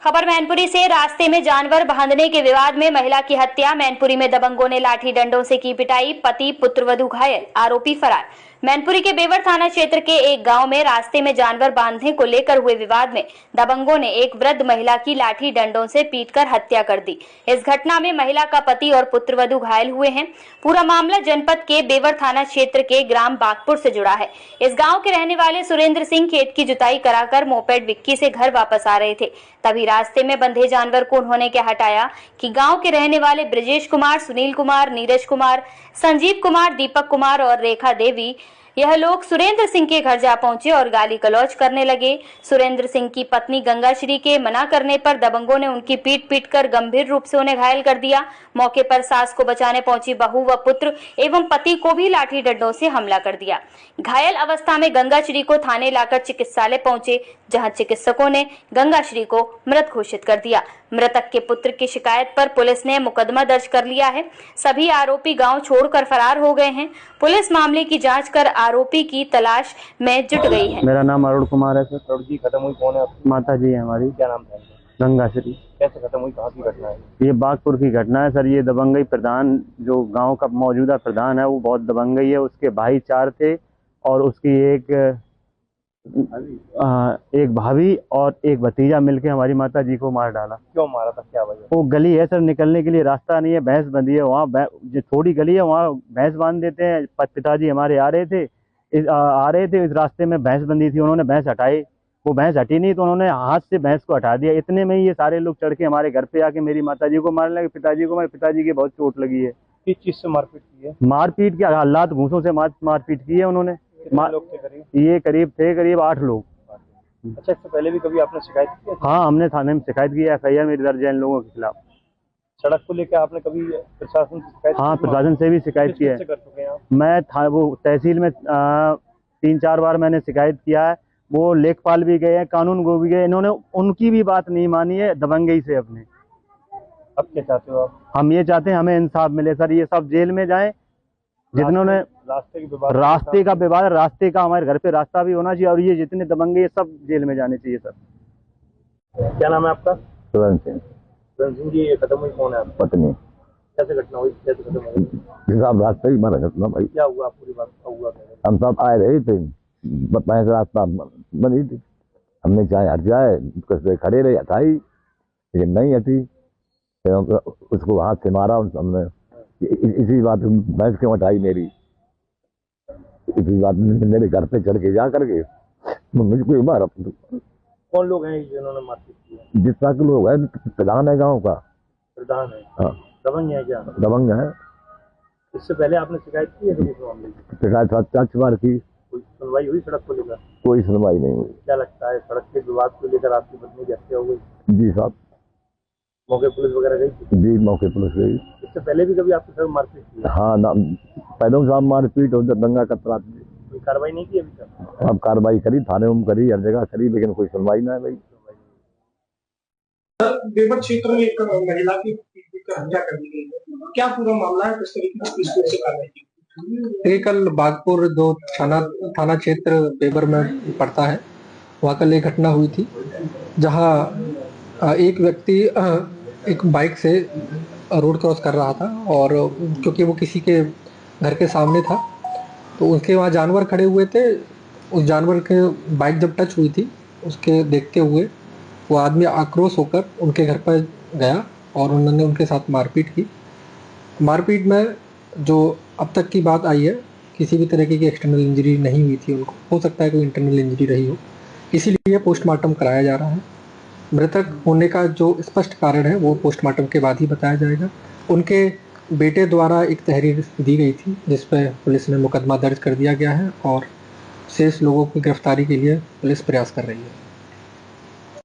खबर मैनपुरी से। रास्ते में जानवर बांधने के विवाद में महिला की हत्या। मैनपुरी में दबंगों ने लाठी डंडों से की पिटाई। पति पुत्रवधू घायल, आरोपी फरार। मैनपुरी के बेवर थाना क्षेत्र के एक गांव में रास्ते में जानवर बांधने को लेकर हुए विवाद में दबंगों ने एक वृद्ध महिला की लाठी डंडों से पीटकर हत्या कर दी। इस घटना में महिला का पति और पुत्रवधू घायल हुए हैं। पूरा मामला जनपद के बेवर थाना क्षेत्र के ग्राम बागपुर से जुड़ा है। इस गाँव के रहने वाले सुरेंद्र सिंह खेत की जुताई कराकर मोपेड विक्की से घर वापस आ रहे थे। तभी रास्ते में बंधे जानवर को उन्होंने क्या हटाया कि गांव के रहने वाले ब्रजेश कुमार, सुनील कुमार, नीरज कुमार, संजीव कुमार, दीपक कुमार और रेखा देवी यह लोग सुरेंद्र सिंह के घर जा पहुंचे और गाली गलौज करने लगे। सुरेंद्र सिंह की पत्नी गंगाश्री के मना करने पर दबंगों ने उनकी पीट कर गंभीर रूप से उन्हें घायल कर दिया। मौके पर सास को बचाने पहुंची बहू व पुत्र एवं पति को भी लाठी डंडों से हमला कर दिया। घायल अवस्था में गंगाश्री को थाने लाकर चिकित्सालय पहुंचे, जहां चिकित्सकों ने गंगाश्री को मृत घोषित कर दिया। मृतक के पुत्र की शिकायत पर पुलिस ने मुकदमा दर्ज कर लिया है। सभी आरोपी गांव छोड़कर फरार हो गए हैं। पुलिस मामले की जांच कर आरोपी की तलाश में जुट गई है। मेरा नाम अरुण कुमार है सर। सर जी खत्म हुई कौन है? माता जी है हमारी। क्या नाम था? गंगाश्री। कैसे खत्म हुई, कहाँ की घटना है? ये बागपुर की घटना है सर। ये दबंगई प्रधान जो गांव का मौजूदा प्रधान है वो बहुत दबंगई है। उसके भाई 4 थे और उसकी एक भाभी और एक भतीजा मिलके हमारी माता जी को मार डाला। क्यों मारा था, क्या वजह? वो गली है सर, निकलने के लिए रास्ता नहीं है, भैंस बंधी है वहाँ। जो थोड़ी गली है वहाँ भैंस बांध देते हैं। पिताजी हमारे आ रहे थे इस रास्ते में भैंस बंधी थी। उन्होंने भैंस हटाई, वो भैंस हटी नहीं तो उन्होंने हाथ से भैंस को हटा दिया। इतने में ही ये सारे लोग चढ़ के हमारे घर पे आके मेरी माताजी को मारने लगे। पिताजी को, मेरे पिताजी की बहुत चोट लगी है। किस चीज से मारपीट की है? मारपीट के हालात घूसों से मारपीट की है उन्होंने। लोग थे करीब? ये करीब 8 लोग। अच्छा, इससे पहले भी कभी आपने शिकायत की है? हाँ, हमने थाने में शिकायत की है। FIR मेरी दर्ज है इन लोगों के खिलाफ। सड़क को लेकर आपने कभी प्रशासन से शिकायत? हाँ, प्रशासन से भी शिकायत की है। कर चुके हैं आप? मैं वो तहसील में 3-4 बार मैंने शिकायत किया है। वो लेखपाल भी गए हैं, कानून गो भी गए, इन्होंने उनकी भी बात नहीं मानी है दबंगई से अपने। अब क्या चाहते हो आप? हम ये चाहते हैं हमें इंसाफ मिले सर। ये सब जेल में जाएं जिन्होंने रास्ते का विवाद, रास्ते का हमारे घर पे रास्ता भी होना चाहिए और ये जितने दबंगे सब जेल में जाने चाहिए सर। क्या नाम है आपका? सुरेंद्र सिंह। सुरेंद्र सिंह जी, खत्म हुई कौन है? पत्नी। कैसे घटना हुई, कैसे खत्म हुई? रास्ते ही मारा घटना भाई। क्या हुआ, पूरी बात हुआ? हम सब आए रहे थे, भैंस रास्ता बनी थी। हमने चाहे हट जाए उससे खड़े रहे, हटाई लेकिन नहीं हटी। फिर उसको हाथ से मारा हमने। इसी बात भैंस क्यों हटाई मेरी, इसी बात मेरे घर पे चढ़ के जा करके मुझको मारा। कौन लोग हैं जिन्होंने मारपीट की? जितना के लोग है, प्रधान है गांव का। प्रधान है? हाँ। दबंग है क्या? दबंग है। इससे पहले आपने शिकायत की है कभी इस मामले की? शिकायत 4 बार की। कोई सुनवाई हुई सड़क को लेकर? कोई सुनवाई नहीं हुई। क्या लगता है, सड़क के विवाद को लेकर आपकी पत्नी की हत्या हो गई? जी साहब। मौके पुलिस वगैरह गई थी? जी, मौके पुलिस गई। इससे पहले भी कभी आपके साथ मारपीट की? हाँ, पहले साहब मारपीट और दंगा कतरा। कोई कार्रवाई नहीं की अभी तक? अब कार्रवाई करी, थाने में करी, हर जगह करी, लेकिन कोई सुनवाई ना है भाई। बेवर क्षेत्र में एक महिला की हत्या कर दी गई है, क्या पूरा मामला है, किस तरीके की पुलिस से कार्रवाई की? कल बागपुर जो थाना क्षेत्र बेवर में पड़ता है, वहाँ कल एक घटना हुई थी जहाँ एक व्यक्ति एक बाइक से रोड क्रॉस कर रहा था और क्योंकि वो किसी के घर के सामने था तो उसके वहाँ जानवर खड़े हुए थे। उस जानवर के बाइक जब टच हुई थी, उसके देखते हुए वो आदमी आक्रोश होकर उनके घर पर गया और उन्होंने उनके साथ मारपीट की। मारपीट में जो अब तक की बात आई है, किसी भी तरीके की एक्सटर्नल इंजरी नहीं हुई थी उनको। हो सकता है कोई इंटरनल इंजरी रही हो, इसीलिए पोस्टमार्टम कराया जा रहा है। मृतक होने का जो स्पष्ट कारण है वो पोस्टमार्टम के बाद ही बताया जाएगा। उनके बेटे द्वारा एक तहरीर दी गई थी जिस पर पुलिस ने मुकदमा दर्ज कर दिया गया है और शेष लोगों की गिरफ्तारी के लिए पुलिस प्रयास कर रही है।